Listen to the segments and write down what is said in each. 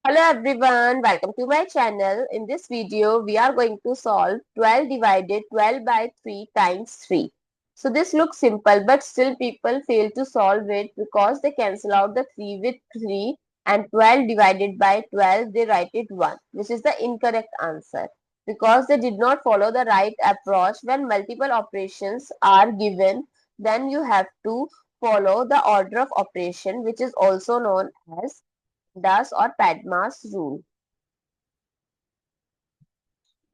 Hello everyone, welcome to my channel. In this video, we are going to solve 12 divided 12 by 3 times 3. So this looks simple, but still people fail to solve it because they cancel out the 3 with 3 and 12 divided by 12, they write it 1, which is the incorrect answer. Because they did not follow the right approach. When multiple operations are given, then you have to follow the order of operation, which is also known as PEMDAS or PEMDAS rule.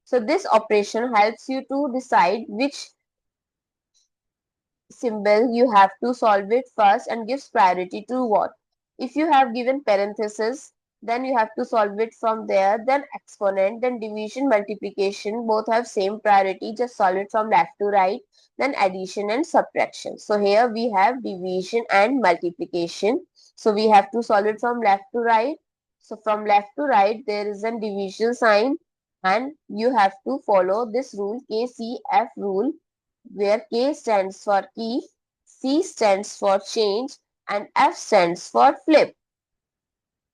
So this operation helps you to decide which symbol you have to solve it first and gives priority to what. If you have given parenthesis, then you have to solve it from there. Then exponent, then division, multiplication, both have same priority. Just solve it from left to right. Then addition and subtraction. So here we have division and multiplication. So we have to solve it from left to right. So from left to right, there is a division sign and you have to follow this rule, KCF rule, where K stands for key, C stands for change, and F stands for flip.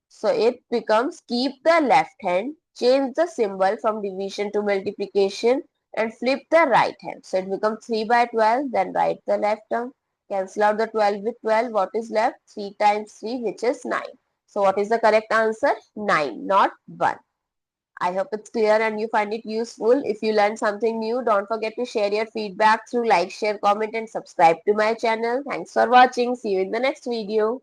So it becomes keep the left hand, change the symbol from division to multiplication, and flip the right hand. So it becomes 3 by 12, then write the left term. Cancel out the 12 with 12. What is left? 3 times 3, which is 9. So what is the correct answer? 9, not 1. I hope it's clear and you find it useful. If you learned something new, don't forget to share your feedback through like, share, comment and subscribe to my channel. Thanks for watching. See you in the next video.